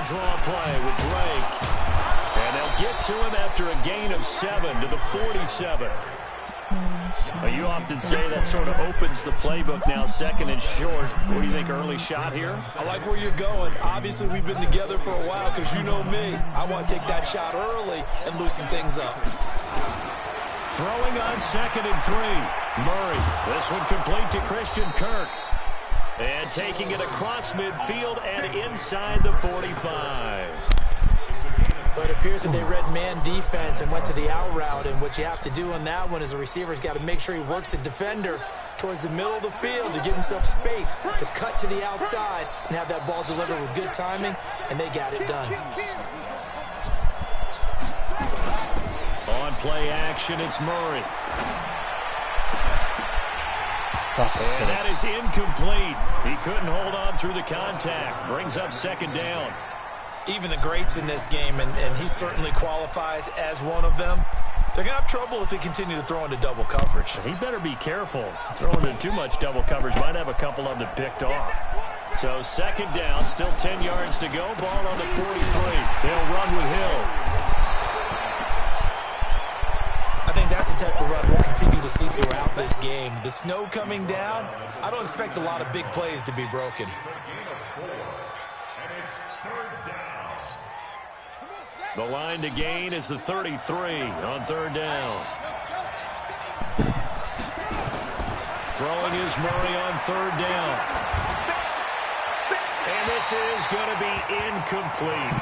draw play with Drake. And they'll get to him after a gain of 7 to the 47. Well, you often say that sort of opens the playbook now, second and short. What do you think, early shot here? I like where you're going. Obviously, we've been together for a while because you know me. I want to take that shot early and loosen things up. Throwing on 2nd and 3. Murray. This one complete to Christian Kirk. And taking it across midfield and inside the 45. But it appears that they read man defense and went to the out route. And what you have to do on that one is the receiver's got to make sure he works the defender towards the middle of the field to give himself space to cut to the outside and have that ball delivered with good timing, and they got it done. On play action, it's Murray. And that is incomplete. He couldn't hold on through the contact. Brings up 2nd down. Even the greats in this game, and he certainly qualifies as one of them, they're going to have trouble if they continue to throw into double coverage. He better be careful. Throwing into too much double coverage might have a couple of them picked off. So 2nd down, still 10 yards to go. Ball on the 43. They'll run with Hill. I think that's the type of run we'll continue to see throughout this game. The snow coming down, I don't expect a lot of big plays to be broken. The line to gain is the 33 on 3rd down. Throwing is Murray on 3rd down. And this is going to be incomplete.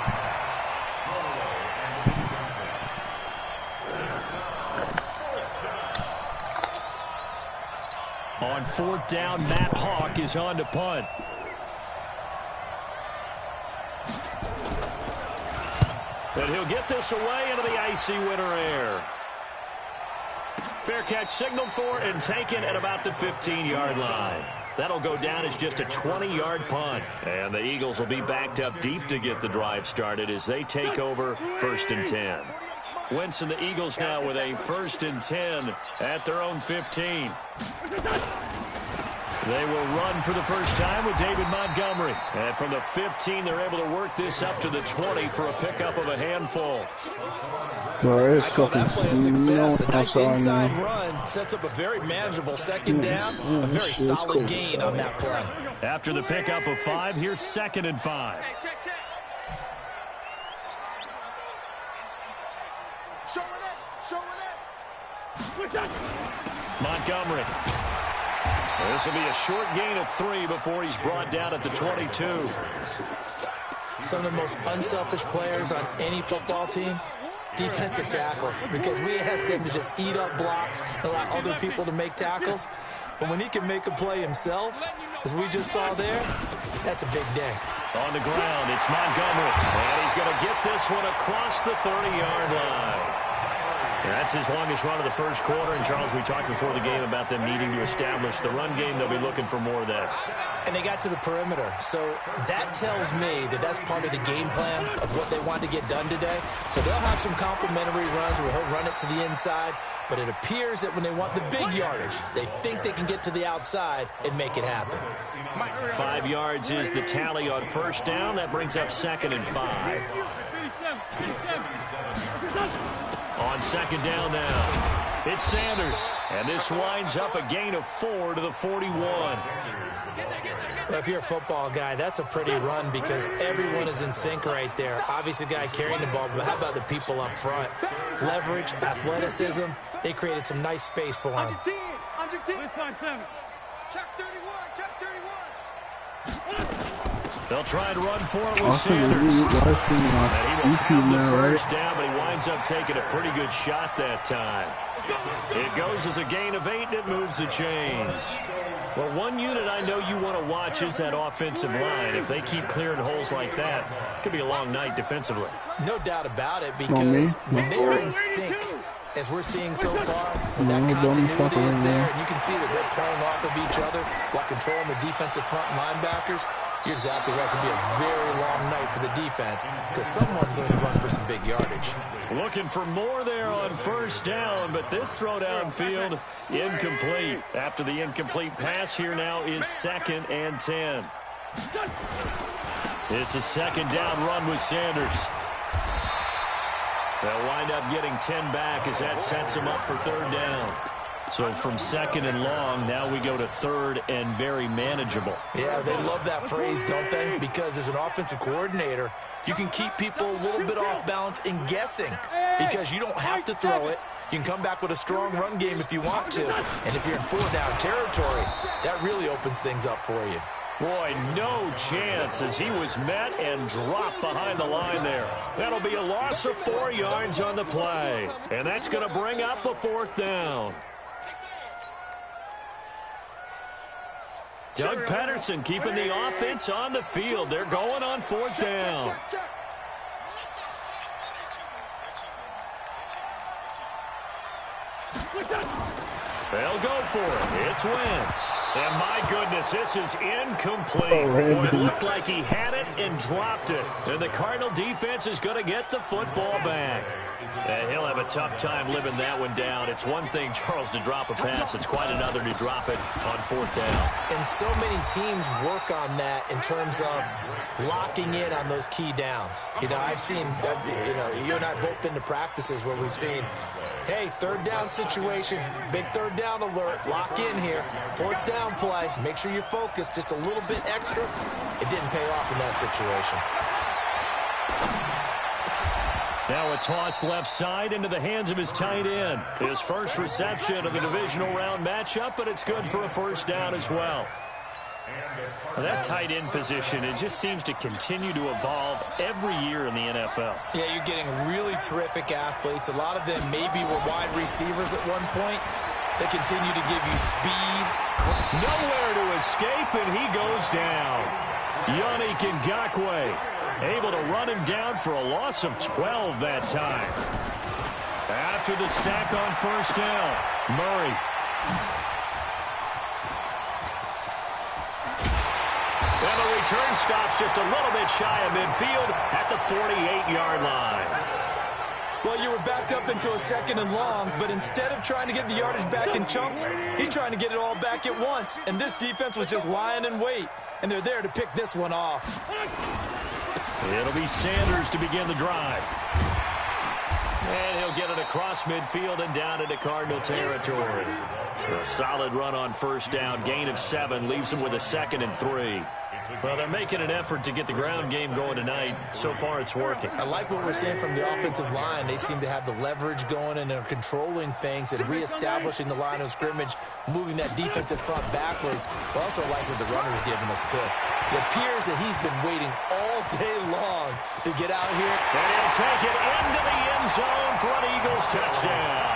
On 4th down, Matt Hawk is on to punt. But he'll get this away into the icy winter air. Fair catch signaled for and taken at about the 15-yard line. That'll go down as just a 20-yard punt. And the Eagles will be backed up deep to get the drive started as they take over 1st and 10. Wentz and the Eagles now with a 1st and 10 at their own 15. They will run for the first time with David Montgomery. And from the 15, they're able to work this up to the 20 for a pickup of a handful. Bro, it's fucking that play a success. A nice inside run sets up a very manageable 2nd down. A very solid gain on that play. After the pickup of 5, here's 2nd and 5. Montgomery. This will be a short gain of 3 before he's brought down at the 22. Some of the most unselfish players on any football team, defensive tackles, because we ask them to just eat up blocks and allow other people to make tackles. But when he can make a play himself, as we just saw there, that's a big day. On the ground, it's Montgomery. And he's going to get this one across the 30-yard line. That's his longest run of the first quarter. And, Charles, we talked before the game about them needing to establish the run game. They'll be looking for more of that. And they got to the perimeter. So that tells me that that's part of the game plan of what they want to get done today. So they'll have some complimentary runs where he'll run it to the inside. But it appears that when they want the big yardage, they think they can get to the outside and make it happen. 5 yards is the tally on 1st down. That brings up 2nd and 5. On 2nd down now, it's Sanders. And this winds up a gain of 4 to the 41. Well, if you're a football guy, that's a pretty run because everyone is in sync right there. Obviously, the guy carrying the ball, but how about the people up front? Leverage, athleticism, they created some nice space for him. They'll try and run for it with Sanders. And he will have the first down, but he winds up taking a pretty good shot that time. It goes as a gain of 8, and it moves the chains. Well, one unit I know you want to watch is that offensive line. If they keep clearing holes like that, it could be a long night defensively. No doubt about it, because when they are in sync, as we're seeing so far, when that continuity is there, and you can see that they're playing off of each other while controlling the defensive front linebackers, you're exactly right. It could be a very long night for the defense because someone's going to run for some big yardage. Looking for more there on 1st down, but this throw downfield incomplete. After the incomplete pass, here now is 2nd and 10. It's a second down run with Sanders. They'll wind up getting 10 back as that sets them up for third down. So from second and long, now we go to third and very manageable. Yeah, they love that phrase, don't they? Because as an offensive coordinator, you can keep people a little bit off balance and guessing because you don't have to throw it. You can come back with a strong run game if you want to. And if you're in four-down territory, that really opens things up for you. Boy, no chance as he was met and dropped behind the line there. That'll be a loss of 4 yards on the play. And that's going to bring up a fourth down. Doug Patterson keeping the offense on the field. They're going on fourth down. They'll go for it. It's Wentz. And my goodness, this is incomplete. It looked like he had it and dropped it. And the Cardinal defense is going to get the football back. And he'll have a tough time living that one down. It's one thing, Charles, to drop a pass. It's quite another to drop it on fourth down. And so many teams work on that in terms of locking in on those key downs. You know, I've seen, you and I both been to practices where we've seen, hey, third down situation, big third down alert, lock in here, fourth down play, make sure you're focused just a little bit extra. It didn't pay off in that situation. Now a toss left side into the hands of his tight end. His first reception of the divisional round matchup, but it's good for a first down as well. That tight end position, it just seems to continue to evolve every year in the NFL. Yeah, you're getting really terrific athletes. A lot of them maybe were wide receivers at one point. They continue to give you speed. Nowhere to escape, and he goes down. Yannick Ngakoue able to run him down for a loss of 12 that time. After the sack on first down, Murray. And the return stops just a little bit shy of midfield at the 48-yard line. Well, you were backed up into a second and long, but instead of trying to get the yardage back in chunks, he's trying to get it all back at once. And this defense was just lying in wait, and they're there to pick this one off. It'll be Sanders to begin the drive. And he'll get it across midfield and down into Cardinal territory. A solid run on first down. Gain of 7 leaves him with a 2nd and 3. Well, they're making an effort to get the ground game going tonight. So far, it's working. I like what we're seeing from the offensive line. They seem to have the leverage going and are controlling things and reestablishing the line of scrimmage, moving that defensive front backwards. I also like what the runner's giving us, too. It appears that he's been waiting all day long to get out here. And he'll take it into the end zone for an Eagles touchdown.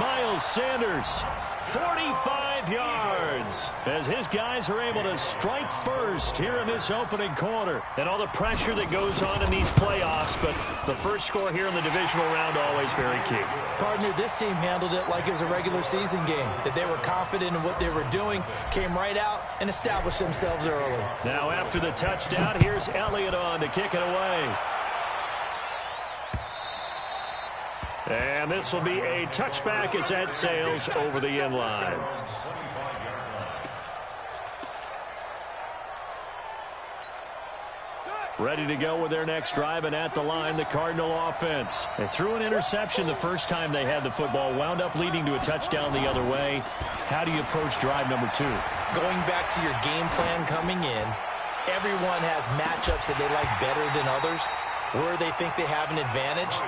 Miles Sanders, 45 yards, as his guys are able to strike first here in this opening quarter. And all the pressure that goes on in these playoffs, but the first score here in the divisional round always very key. Partner, this team handled it like it was a regular season game, that they were confident in what they were doing, came right out and established themselves early. Now after the touchdown, here's Elliott on to kick it away. And this will be a touchback as that sails over the end line. Ready to go with their next drive, and at the line, the Cardinal offense. They threw an interception the first time they had the football, wound up leading to a touchdown the other way. How do you approach drive number 2? Going back to your game plan coming in, everyone has matchups that they like better than others, where they think they have an advantage.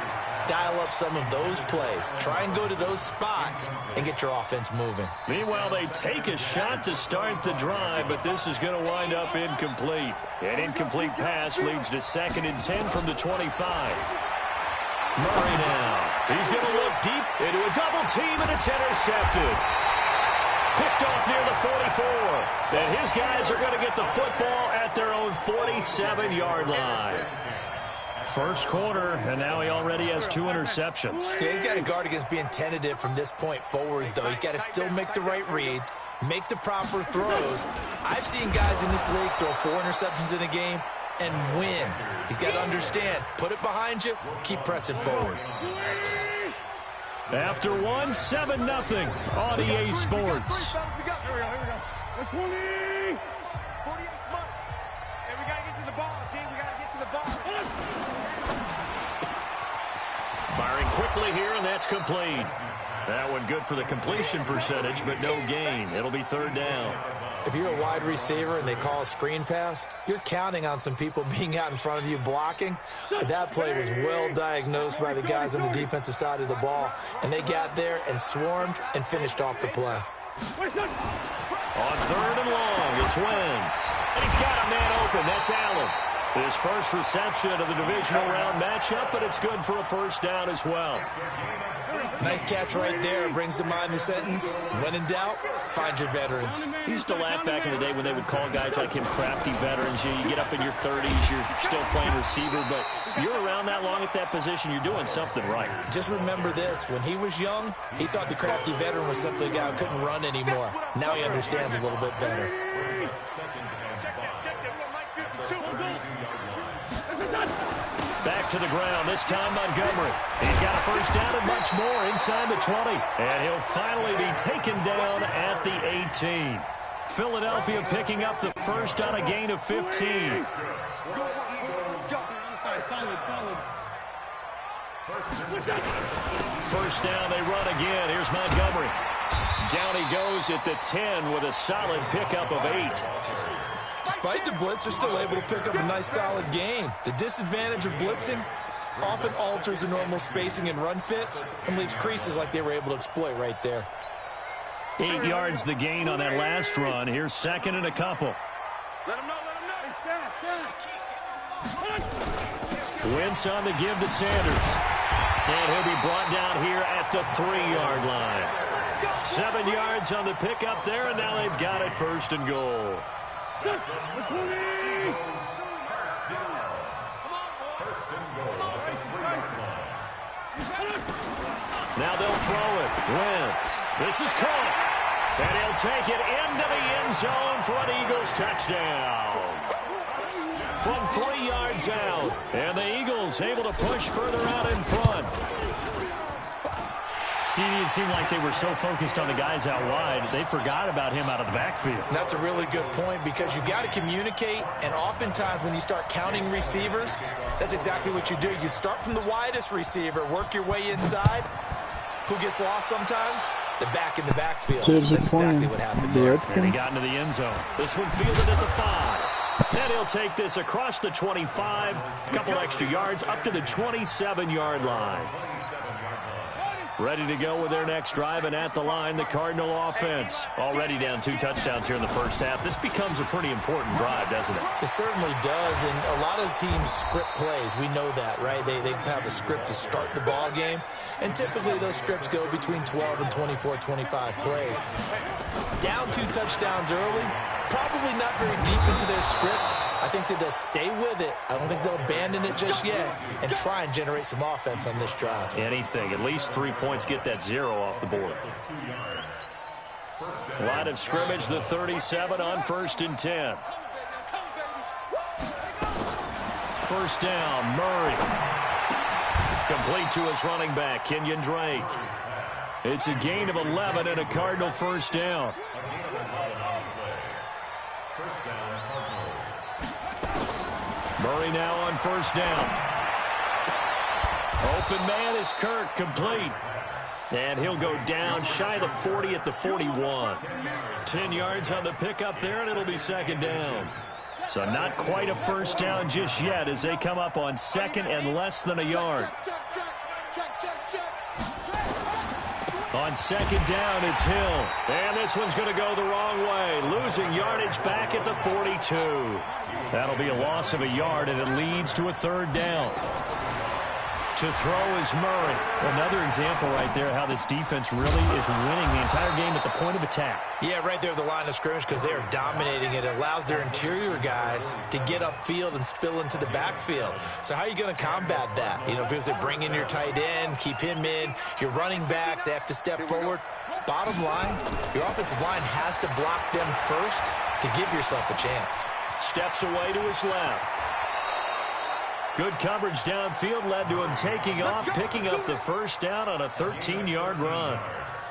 Dial up some of those plays. Try and go to those spots and get your offense moving. Meanwhile, they take a shot to start the drive, but this is going to wind up incomplete. An incomplete pass leads to 2nd and 10 from the 25. Murray now. He's going to look deep into a double team, and it's intercepted. Picked off near the 44. And his guys are going to get the football at their own 47-yard line. First quarter, and now he already has 2 interceptions. Yeah, he's got to guard against being tentative from this point forward, though. He's got to still make the right reads, make the proper throws. I've seen guys in this league throw 4 interceptions in a game and win. He's got to understand, put it behind you, keep pressing forward. After 1, 7-0 on EA Sports. Here we go. That's 20. 48 months. And we got to get to the ball. Firing quickly here, and that's complete. That one good for the completion percentage, but no gain. It'll be third down. If you're a wide receiver and they call a screen pass, you're counting on some people being out in front of you blocking. But that play was well diagnosed by the guys on the defensive side of the ball, and they got there and swarmed and finished off the play. On third and long, it's Wentz. And he's got a man open. That's Allen. His first reception of the divisional round matchup, but it's good for a first down as well. Nice catch right there. Brings to mind the sentence, when in doubt, find your veterans. We used to laugh back in the day when they would call guys like him crafty veterans. You get up in your 30s, you're still playing receiver, but you're around that long at that position, you're doing something right. Just remember this. When he was young, he thought the crafty veteran was simply a guy who couldn't run anymore. Now he understands a little bit better. Back to the ground, this time Montgomery. He's got a first down and much more inside the 20. And he'll finally be taken down at the 18. Philadelphia picking up the first on a gain of 15. First down, they run again. Here's Montgomery. Down he goes at the 10 with a solid pickup of 8. Despite the blitz, they're still able to pick up a nice, solid gain. The disadvantage of blitzing often alters the normal spacing and run fits and leaves creases like they were able to exploit right there. 8 yards the gain on that last run. Here's second and a couple. Wentz on the give to Sanders. And he'll be brought down here at the 3-yard line. 7 yards on the pickup there, and now they've got it first and goal. Now they'll throw it. Wentz. This is caught. And he'll take it into the end zone for an Eagles touchdown. From 3 yards out. And the Eagles able to push further out in front. It seemed like they were so focused on the guys out wide, they forgot about him out of the backfield. That's a really good point because you've got to communicate, and oftentimes when you start counting receivers, that's exactly what you do. You start from the widest receiver, work your way inside. Who gets lost sometimes? The back in the backfield. That's exactly what happened there. And he got into the end zone. This one fielded at the 5. Then he'll take this across the 25, a couple extra yards, up to the 27-yard line. Ready to go with their next drive, and at the line, the Cardinal offense. Already down 2 touchdowns here in the first half. This becomes a pretty important drive, doesn't it? It certainly does, and a lot of teams script plays. We know that, right? They have a script to start the ball game, and typically those scripts go between 12 and 24, 25 plays. Down 2 touchdowns early, probably not very deep into their script. I think that they'll stay with it. I don't think they'll abandon it just yet and try and generate some offense on this drive. Anything. At least 3 points, get that 0 off the board. Line of scrimmage, the 37 on 1st and 10. First down, Murray. Complete to his running back, Kenyon Drake. It's a gain of 11 and a Cardinal first down. Murray now on first down. Open man is Kirk, complete. And he'll go down shy of the 40 at the 41. 10 yards on the pickup there, and it'll be second down. So not quite a first down just yet as they come up on second and less than a yard. On second down, it's Hill. And this one's going to go the wrong way. Losing yardage back at the 42. That'll be a loss of a yard, and it leads to a third down. To throw is Murray. Another example right there how this defense really is winning the entire game at the point of attack. Yeah, right there at the line of scrimmage because they are dominating it. It allows their interior guys to get upfield and spill into the backfield. So how are you going to combat that? You know, because they bring in your tight end, keep him in. Your running backs, they have to step forward. Bottom line, your offensive line has to block them first to give yourself a chance. Steps away to his left. Good coverage downfield led to him taking off, picking up the first down on a 13-yard run.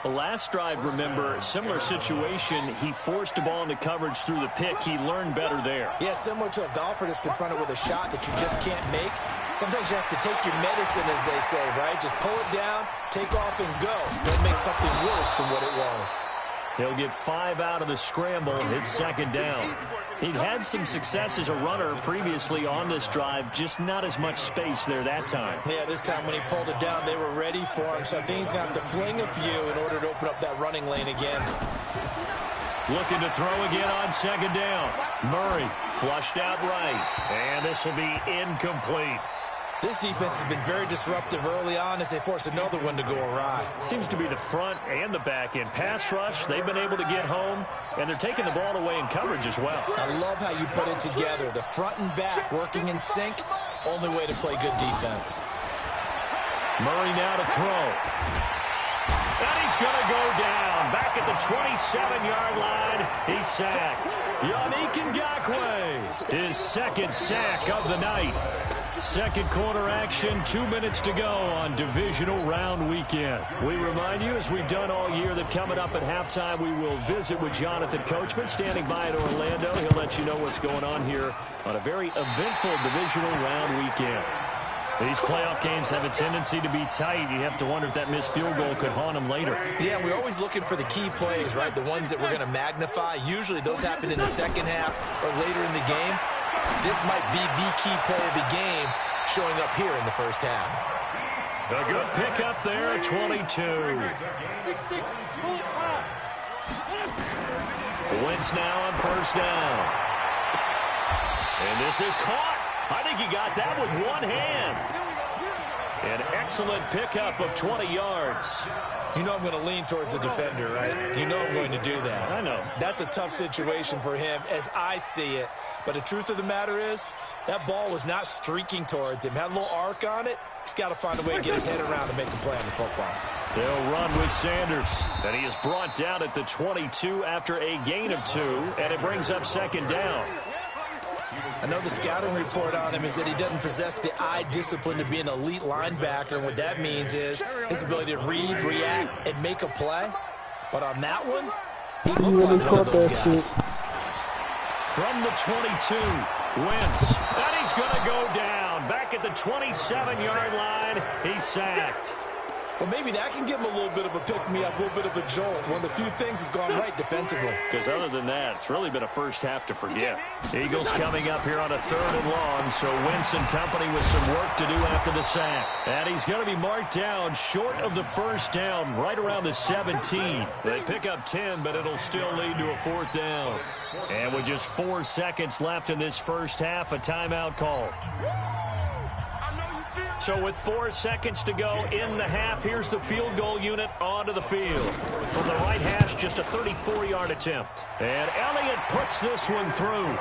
The last drive, remember, similar situation. He forced the ball into coverage through the pick. He learned better there. Yeah, similar to a golfer that's confronted with a shot that you just can't make. Sometimes you have to take your medicine, as they say, right? Just pull it down, take off, and go. Don't make something worse than what it was. He'll get 5 out of the scramble. It's second down. He'd had some success as a runner previously on this drive, just not as much space there that time. Yeah, this time when he pulled it down, they were ready for him. So I think he's going to have to fling a few in order to open up that running lane again. Looking to throw again on second down. Murray flushed out right. And this will be incomplete. This defense has been very disruptive early on as they force another one to go awry. Seems to be the front and the back end. Pass rush, they've been able to get home, and they're taking the ball away in coverage as well. I love how you put it together. The front and back working in sync. Only way to play good defense. Murray now to throw. And he's going to go down. Back at the 27-yard line. He's sacked. Yannick Ngakoue, his second sack of the night. Second quarter action, 2 minutes to go on divisional round weekend. We remind you, as we've done all year, that coming up at halftime, we will visit with Jonathan Coachman, standing by in Orlando. He'll let you know what's going on here on a very eventful divisional round weekend. These playoff games have a tendency to be tight. You have to wonder if that missed field goal could haunt them later. Yeah, we're always looking for the key plays, right? The ones that we're going to magnify. Usually those happen in the second half or later in the game. This might be the key play of the game showing up here in the first half. A good pickup there at 22. Wentz now on first down. And this is caught. I think he got that with one hand. An excellent pickup of 20 yards. You know I'm going to lean towards the defender, right? You know I'm going to do that. I know. That's a tough situation for him as I see it. But the truth of the matter is, that ball was not streaking towards him. Had a little arc on it. He's got to find a way to get his head around and make a play on the football. They'll run with Sanders. And he is brought down at the 22 after a gain of 2. And it brings up second down. I know the scouting report on him is that he doesn't possess the eye discipline to be an elite linebacker. And what that means is his ability to read, react, and make a play. But on that one, he looked like one of those guys. From the 22, Wentz. And he's going to go down. Back at the 27-yard line, he's sacked. Well, maybe that can give him a little bit of a pick-me-up, a little bit of a jolt. One of the few things has gone right defensively. Because other than that, it's really been a first half to forget. Eagles coming up here on a 3rd and long, so Wentz and company with some work to do after the sack. And he's going to be marked down short of the first down, right around the 17. They pick up 10, but it'll still lead to a 4th down. And with just 4 seconds left in this first half, a timeout call. So with 4 seconds to go in the half, here's the field goal unit onto the field. From the right hash, just a 34-yard attempt. And Elliott puts this one through.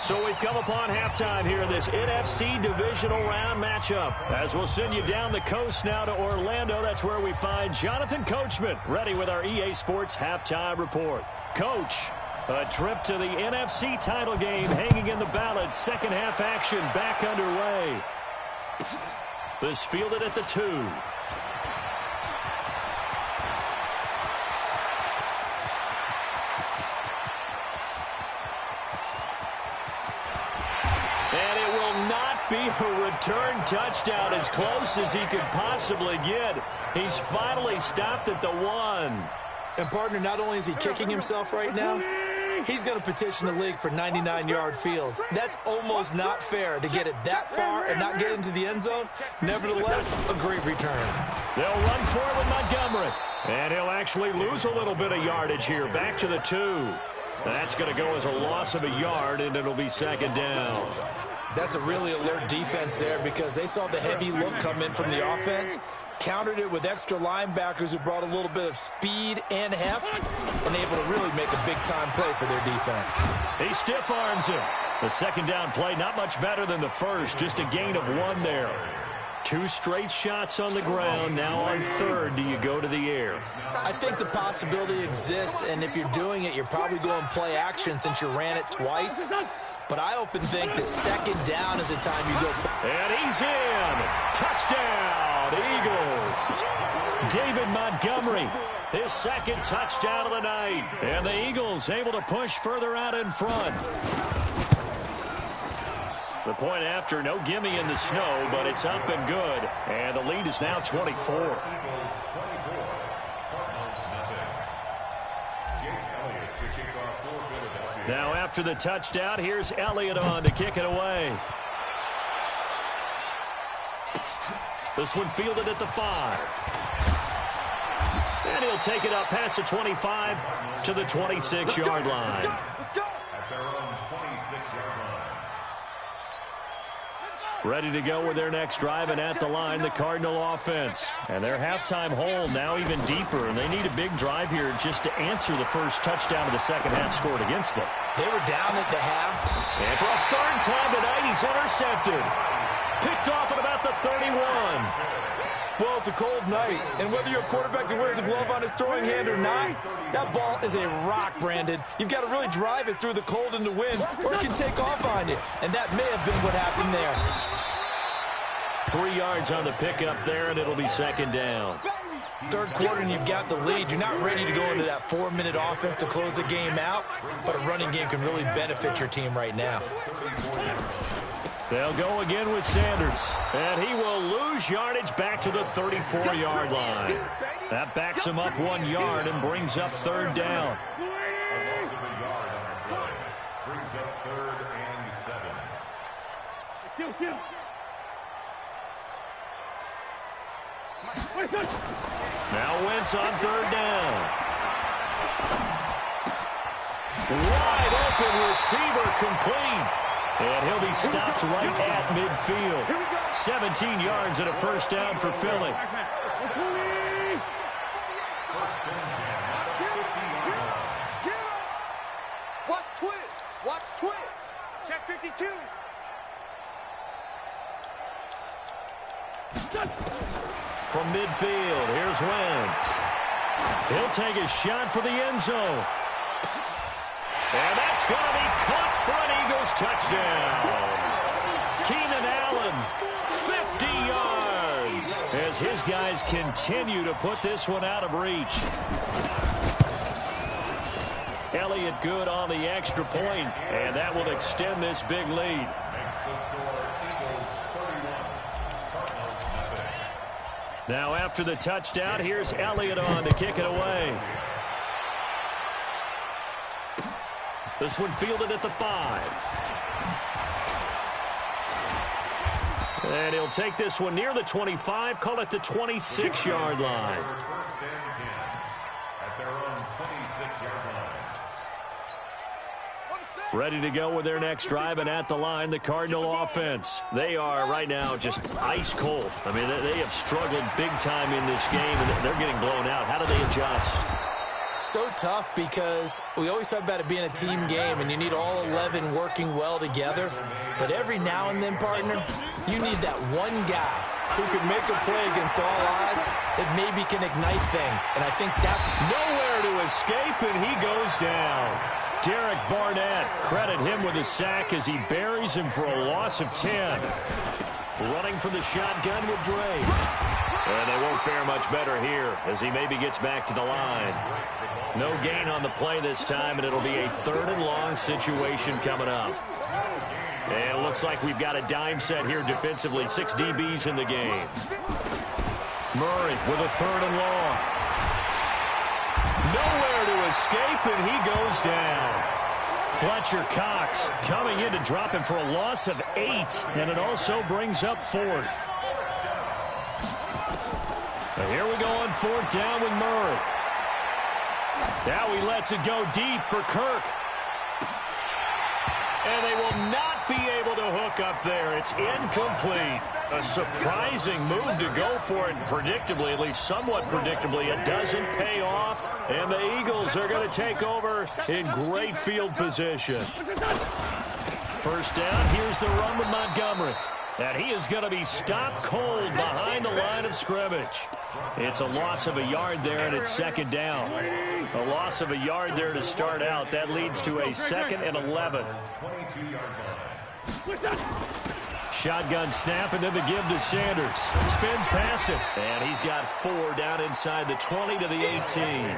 So we've come upon halftime here in this NFC divisional round matchup. As we'll send you down the coast now to Orlando, that's where we find Jonathan Coachman, ready with our EA Sports halftime report. Coach, a trip to the NFC title game hanging in the balance. Second half action back underway. This fielded at the 2. And it will not be a return touchdown, as close as he could possibly get. He's finally stopped at the 1. And, partner, not only is he kicking himself right now, he's going to petition the league for 99-yard fields. That's almost not fair to get it that far and not get into the end zone. Nevertheless, a great return. They'll run for it with Montgomery. And he'll actually lose a little bit of yardage here. Back to the 2. That's going to go as a loss of a yard, and it'll be second down. That's a really alert defense there because they saw the heavy look come in from the offense, countered it with extra linebackers who brought a little bit of speed and heft, and able to really make a big-time play for their defense. He stiff-arms him. The second down play, not much better than the first, just a gain of 1 there. 2 straight shots on the ground. Now on 3rd, do you go to the air? I think the possibility exists, and if you're doing it, you're probably going play action since you ran it twice. But I often think that second down is a time you go. And he's in. Touchdown, Eagles. David Montgomery, his second touchdown of the night. And the Eagles able to push further out in front. The point after, no gimme in the snow, but it's up and good. And the lead is now 24. Now after the touchdown, here's Elliott on to kick it away. This one fielded at the 5. And he'll take it up past the 25 to the 26-yard line. Ready to go with their next drive, and at the line, the Cardinal offense. And their halftime hole now even deeper, and they need a big drive here just to answer the first touchdown of the second half scored against them. They were down at the half. And for a third time tonight, he's intercepted. Picked off at about the 31. Well, it's a cold night, and whether you're a quarterback who wears a glove on his throwing hand or not, that ball is a rock, Brandon. You've got to really drive it through the cold and the wind, or it can take off on you, and that may have been what happened there. 3 yards on the pickup there, and it'll be second down. Third quarter, and you've got the lead. You're not ready to go into that 4-minute offense to close the game out, but a running game can really benefit your team right now. They'll go again with Sanders, and he will lose yardage back to the 34-yard line. That backs him up 1 yard and brings up third down. Now Wentz on third down. Wide open receiver complete. And he'll be stopped right at midfield. 17 yards and a first down for Philly. Watch twins. Watch twins. Check 52. From midfield, here's Wentz. He'll take a shot for the end zone. And that's going to be caught for an Eagles touchdown. Keenan Allen, 50 yards, as his guys continue to put this one out of reach. Elliott good on the extra point, and that will extend this big lead. Now after the touchdown, here's Elliott on to kick it away. This one fielded at the 5. And he'll take this one near the 25, call it the 26-yard line. Ready to go with their next drive, and at the line, the Cardinal offense. They are right now just ice cold. I mean, they have struggled big time in this game, and they're getting blown out. How do they adjust? So tough because we always talk about it being a team game, and you need all 11 working well together. But every now and then, partner, you need that one guy who can make a play against all odds that maybe can ignite things. And I think that nowhere to escape, and he goes down. Derek Barnett, credit him with a sack as he buries him for a loss of 10. Running for the shotgun with Dre. And they won't fare much better here as he maybe gets back to the line. No gain on the play this time, and it'll be a third and long situation coming up. And it looks like we've got a dime set here defensively. 6 DBs in the game. Murray with a third and long. Nowhere to escape, and he goes down. Fletcher Cox coming in to drop him for a loss of 8, and it also brings up fourth. And here we go on fourth down with Murray. Now he lets it go deep for Kirk. And they will not be able to hook up there. It's incomplete. A surprising move to go for it predictably, at least somewhat predictably. It doesn't pay off, and the Eagles are going to take over in great field position. First down, here's the run with Montgomery. And he is going to be stopped cold behind the line of scrimmage. It's a loss of a yard there, and it's second down. A loss of a yard there to start out. That leads to a second and 11. Shotgun snap, and then the give to Sanders. Spins past him, and he's got 4 down inside the 20 to the 18.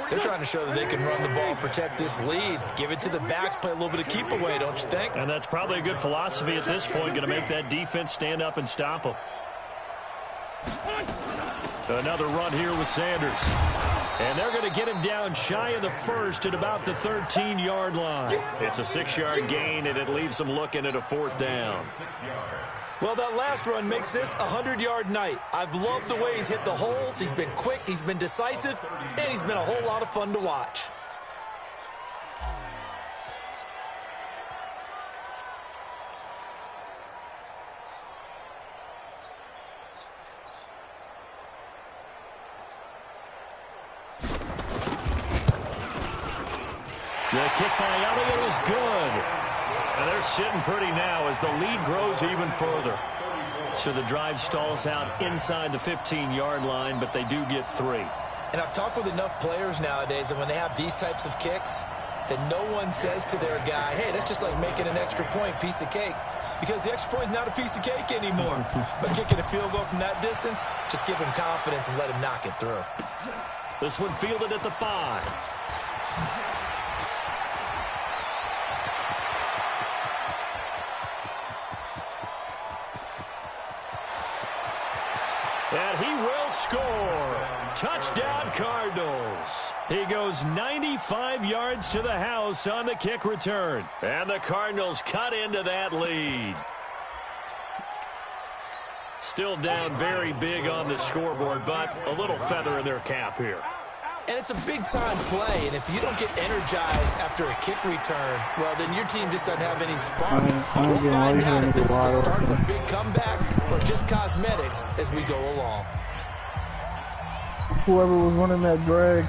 They're trying to show that they can run the ball and protect this lead. Give it to the backs, play a little bit of keep away, don't you think? And that's probably a good philosophy at this point, going to make that defense stand up and stop them. Another run here with Sanders. And they're going to get him down shy of the first at about the 13-yard line. It's a 6-yard gain, and it leaves them looking at a 4th down. Well, that last run makes this a 100-yard night. I've loved the way he's hit the holes. He's been quick, he's been decisive, and he's been a whole lot of fun to watch. The kick by Elliott is good. And they're sitting pretty now as the lead grows even further. So the drive stalls out inside the 15-yard line, but they do get 3. And I've talked with enough players nowadays that when they have these types of kicks, that no one says to their guy, hey, that's just like making an extra point, piece of cake. Because the extra point is not a piece of cake anymore. But kicking a field goal from that distance, just give him confidence and let him knock it through. This one fielded at the 5. And he will score. Touchdown, Cardinals. He goes 95 yards to the house on the kick return. And the Cardinals cut into that lead. Still down very big on the scoreboard, but a little feather in their cap here. And it's a big-time play, and if you don't get energized after a kick return, well, then your team just doesn't have any spark. We'll find out if this is the start of a big comeback or just cosmetics as we go along. Whoever was running that drag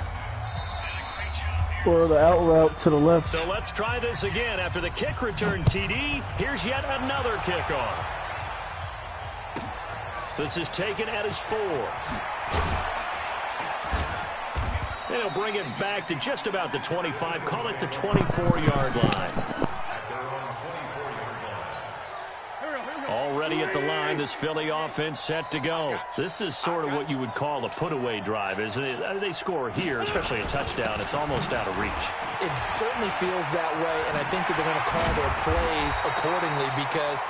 or the out route to the left. So let's try this again. After the kick return TD, here's yet another kickoff. This is taken at his 4. And he'll bring it back to just about the 25. Call it the 24-yard line. Already at the line, this Philly offense set to go. This is sort of what you would call a put-away drive, isn't it? They score here, especially a touchdown. It's almost out of reach. It certainly feels that way, and I think that they're going to call their plays accordingly because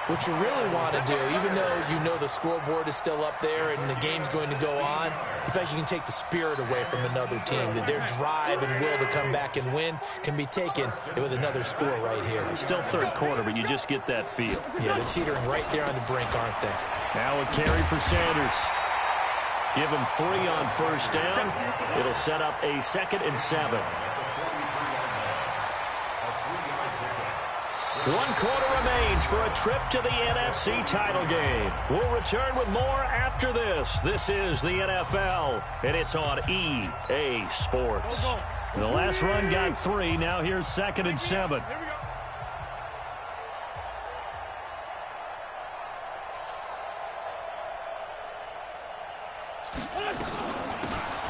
what you really want to do, even though you know the scoreboard is still up there and the game's going to go on, in fact, you can take the spirit away from another team, that their drive and will to come back and win can be taken with another score right here. Still third quarter, but you just get that feel. Yeah, they're teetering right there on the brink, aren't they? Now a carry for Sanders. Give him 3 on first down. It'll set up a 2nd and 7. 1 quarter remains for a trip to the NFC title game. We'll return with more after this. This is the NFL, and it's on EA Sports. The last run got 3. Now here's 2nd and 7.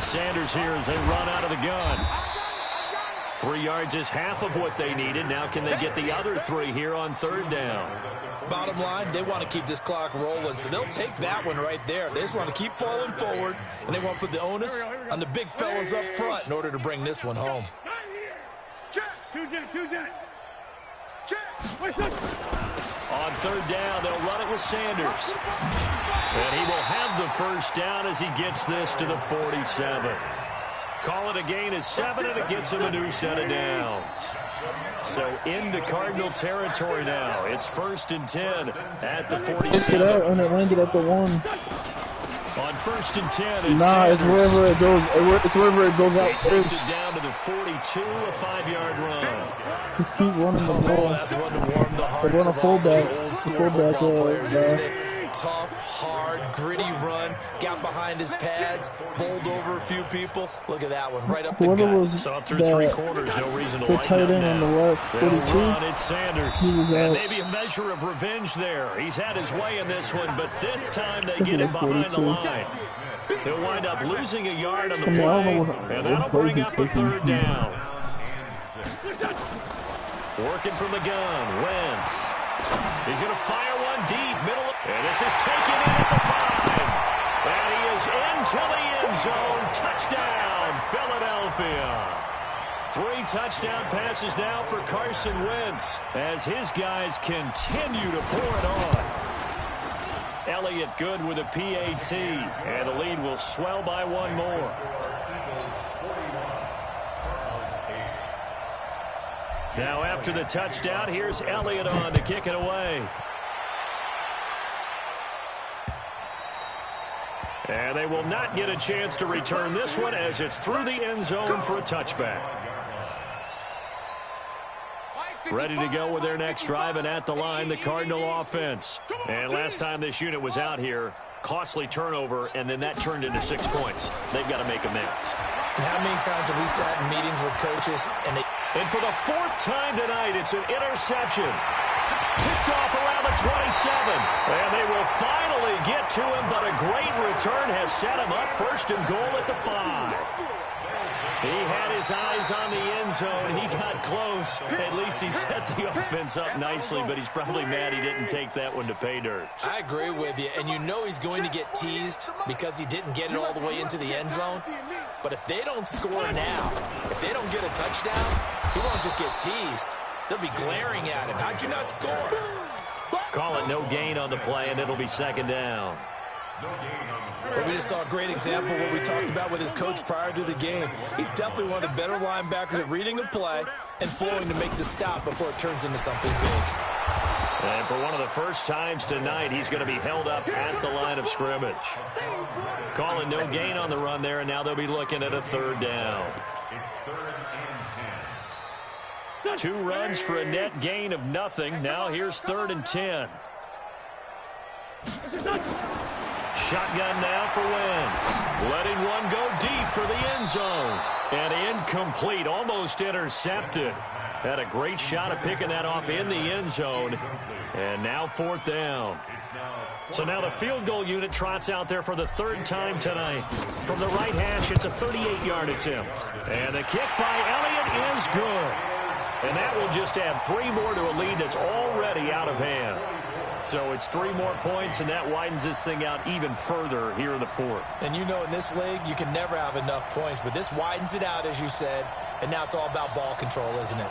Sanders here as they run out of the gun. 3 yards is half of what they needed. Now can they get the other 3 here on 3rd down? Bottom line, they want to keep this clock rolling, so they'll take that one right there. They just want to keep falling forward, and they want to put the onus on the big fellas up front in order to bring this one home. On 3rd down, they'll run it with Sanders. And he will have the first down as he gets this to the 47. Call it a gain of 7, and it gets him a new set of downs. So into Cardinal territory now. It's 1st and 10 at the 47. And it landed at the 1. On 1st and 10, it's Sanders. It's wherever it goes out takes first. it down to the 42, a 5-yard run. Just keep running the ball. That's one to warm the hearts They're going of to all those fullback. old school Fullback, football players, isn't it? Tough, hard, gritty run. Got behind his pads, bowled over a few people. Look at that one, right up the Whoever gut. was So through 3 quarters, no reason to the lighten tight up end on the now. left, 42. They'll run, it's Sanders. He was And out. maybe a measure of revenge there. He's had his way in this one, but this time they think get it him was behind the 42. line. He'll wind up losing a yard on the I mean, I don't play, know what and that'll play bring he's up a taking. 3rd down. Working from the gun, Wentz. He's going to fire one deep, middle, and this is taken in at the 5. And he is into the end zone. Touchdown, Philadelphia. 3 touchdown passes now for Carson Wentz as his guys continue to pour it on. Elliott good with a PAT, and the lead will swell by 1 more. Now after the touchdown, here's Elliott on to kick it away. And they will not get a chance to return this one as it's through the end zone for a touchback. Ready to go with their next drive, and at the line, the Cardinal offense. And last time this unit was out here, costly turnover, and then that turned into 6 points. They've got to make amends. And how many times have we sat in meetings with coaches, and for the 4th time tonight, it's an interception. Picked off around the 27. And they will finally get to him, but a great return has set him up first and goal at the 5. He had his eyes on the end zone. He got close. At least he set the offense up nicely, but he's probably mad he didn't take that one to pay dirt. I agree with you, and you know he's going to get teased because he didn't get it all the way into the end zone. But if they don't score now, if they don't get a touchdown, he won't just get teased. They'll be glaring at him. How'd you not score? Call it no gain on the play, and it'll be 2nd down. But we just saw a great example of what we talked about with his coach prior to the game. He's definitely one of the better linebackers at reading a play and flowing to make the stop before it turns into something big. And for one of the first times tonight, he's going to be held up at the line of scrimmage. Calling no gain on the run there, and now they'll be looking at a 3rd down. 2 runs for a net gain of nothing. Now here's 3rd and 10. Shotgun now for Wentz. Letting one go deep for the end zone. And incomplete, almost intercepted. Had a great shot at picking that off in the end zone. And now 4th down. So now the field goal unit trots out there for the 3rd time tonight. From the right hash, it's a 38-yard attempt. And the kick by Elliott is good. And that will just add 3 more to a lead that's already out of hand. So it's 3 more points, and that widens this thing out even further here in the 4th. And you know in this league, you can never have enough points, but this widens it out, as you said, and now it's all about ball control, isn't it?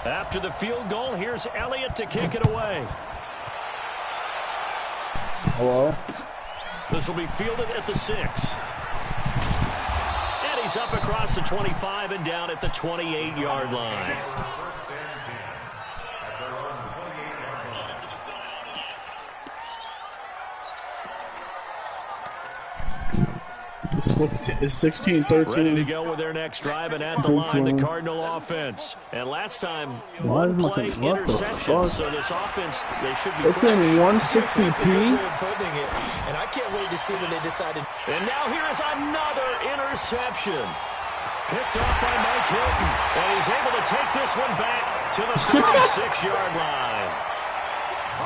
After the field goal, here's Elliott to kick it away. Hello? This will be fielded at the 6. He's up across the 25 and down at the 28-yard line. It's 16-13. Ready to go with their next drive, and at the line, the Cardinal offense. And last time, 1 play interception, so this offense, they should be It's in 160p. And I can't wait to see when they decided. And now here is another interception. Picked off by Mike Hilton, and he's able to take this one back to the 36-yard line.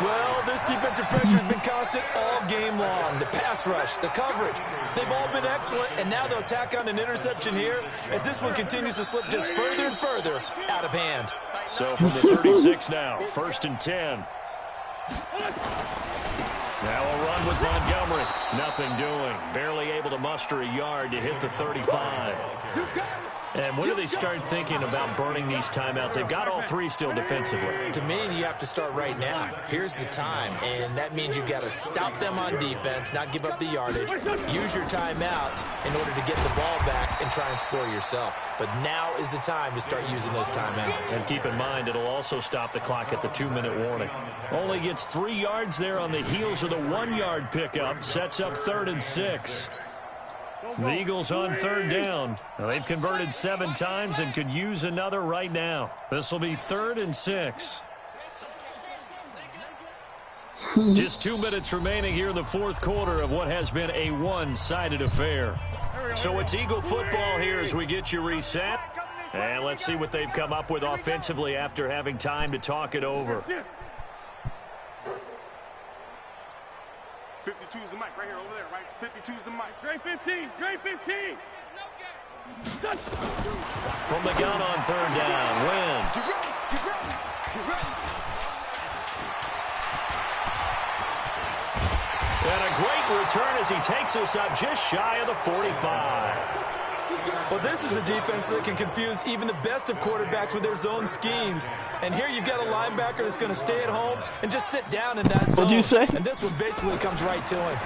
Well, this defensive pressure has been constant all game long. The pass rush, the coverage, they've all been excellent, and now they'll tack on an interception here as this one continues to slip just further and further out of hand. So from the 36 now, 1st and 10. Now a run with Montgomery. Nothing doing. Barely able to muster a yard to hit the 35. And when do they start thinking about burning these timeouts? They've got all 3 still defensively. To me, you have to start right now. Here's the time, and that means you've got to stop them on defense, not give up the yardage, use your timeouts in order to get the ball back and try and score yourself. But now is the time to start using those timeouts. And keep in mind, it'll also stop the clock at the 2-minute warning. Only gets 3 yards there on the heels of the 1-yard pickup. Sets up 3rd and 6. The Eagles on 3rd down. Now, they've converted 7 times and could use another right now. This will be 3rd and 6. Just 2 minutes remaining here in the 4th quarter of what has been a one-sided affair. So it's Eagle football here as we get you reset. And let's see what they've come up with offensively after having time to talk it over. 52's the mic right here, over there, right? 52's the mic. Great 15, great 15. From the gun on 3rd down, Wentz. And a great return as he takes us up just shy of the 45. Well, this is a defense that can confuse even the best of quarterbacks with their zone schemes. And here you've got a linebacker that's going to stay at home and just sit down in that zone. What'd you say? And this one basically comes right to him.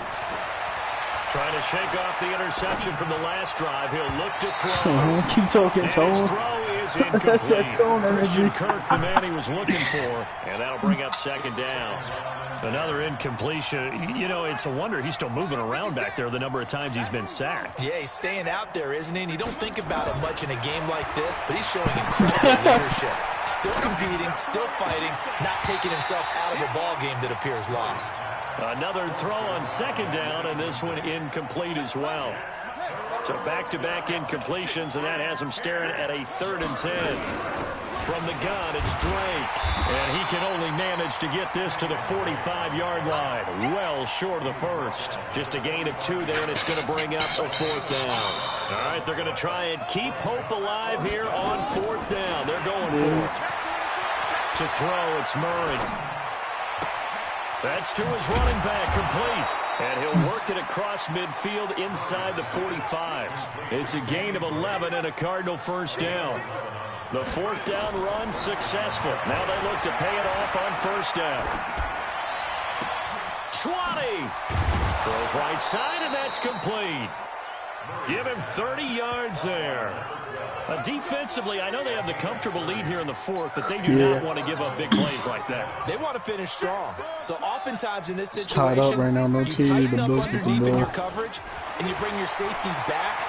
Trying to shake off the interception from the last drive. He'll look to throw. Keep talking, His Tone. throw is incomplete. That tone Christian energy. Kirk, the man he was looking for. And that'll bring up second down. Another incompletion. You know, it's a wonder he's still moving around back there the number of times he's been sacked. Yeah, he's staying out there, isn't he? And you don't think about it much in a game like this, but he's showing incredible leadership. Still competing, still fighting, not taking himself out of a ball game that appears lost. Another throw on second down, and this one incomplete as well. So back-to-back incompletions, and that has him staring at a 3rd and 10. From the gun, it's Drake. And he can only manage to get this to the 45-yard line. Well short of the first. Just a gain of 2 there, and it's going to bring up a 4th down. All right, they're going to try and keep hope alive here on 4th down. They're going for it. To throw, it's Murray. That's to his running back, complete. And he'll work it across midfield inside the 45. It's a gain of 11 and a Cardinal first down. The 4th down run successful. Now they look to pay it off on first down. 20. Throws right side, and that's complete. Give him 30 yards there. Defensively, I know they have the comfortable lead here in the 4th, but they do not want to give up big plays like that. They want to finish strong. So oftentimes in this situation, Tied up right now, no you TV, tighten the up Bills underneath can in go. your coverage, and you bring your safeties back.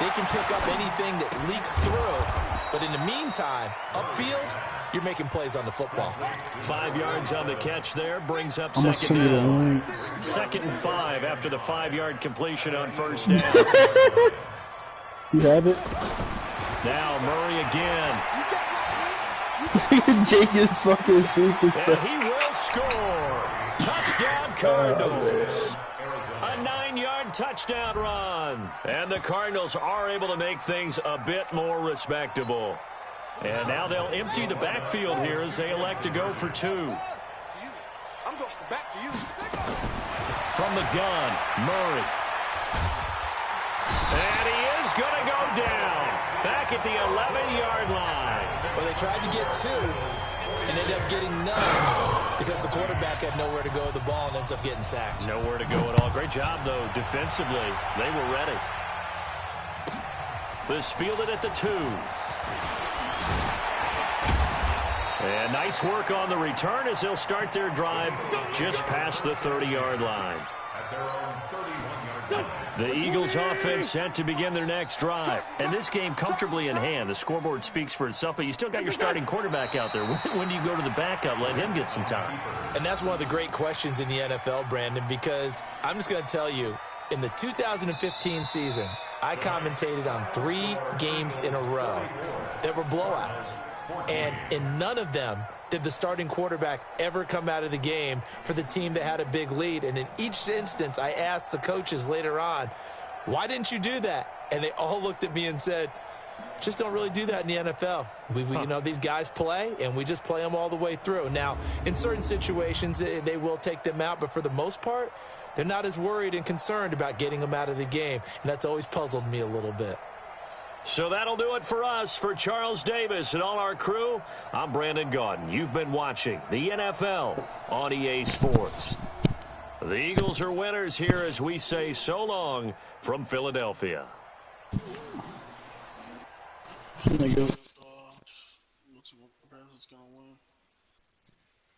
They can pick up anything that leaks through. But in the meantime, upfield, you're making plays on the football. 5 yards on the catch there, brings up I'm gonna second send you the down. link. 2nd and 5 after the 5-yard completion on first down. You have it? Now Murray again. Jake is fucking super And he will score. Touchdown Cardinals. A 9-yard touchdown run. And the Cardinals are able to make things a bit more respectable. And now they'll empty the backfield here as they elect to go for 2. I'm going back to you. From the gun, Murray. And he is going to go down. Back at the 11-yard line. Well, they tried to get 2 and ended up getting none because the quarterback had nowhere to go with the ball and ends up getting sacked. Nowhere to go at all. Great job, though, defensively. They were ready. This fielded at the 2. And nice work on the return as they'll start their drive just past the 30-yard line. The Eagles offense set to begin their next drive. And this game comfortably in hand. The scoreboard speaks for itself, but you still got your starting quarterback out there. When do you go to the backup? Let him get some time. And that's one of the great questions in the NFL, Brandon, because I'm just going to tell you, in the 2015 season, I commentated on 3 games in a row that were blowouts. And in none of them did the starting quarterback ever come out of the game for the team that had a big lead. And in each instance, I asked the coaches later on, why didn't you do that? And they all looked at me and said, just don't really do that in the NFL. You know, these guys play, and we just play them all the way through. Now, in certain situations, they will take them out, but for the most part, they're not as worried and concerned about getting them out of the game. And that's always puzzled me a little bit. So that'll do it for us. For Charles Davis and all our crew, I'm Brandon Gaudin. You've been watching the NFL on EA Sports. The Eagles are winners here as we say so long from Philadelphia. Nigga. What's gonna win?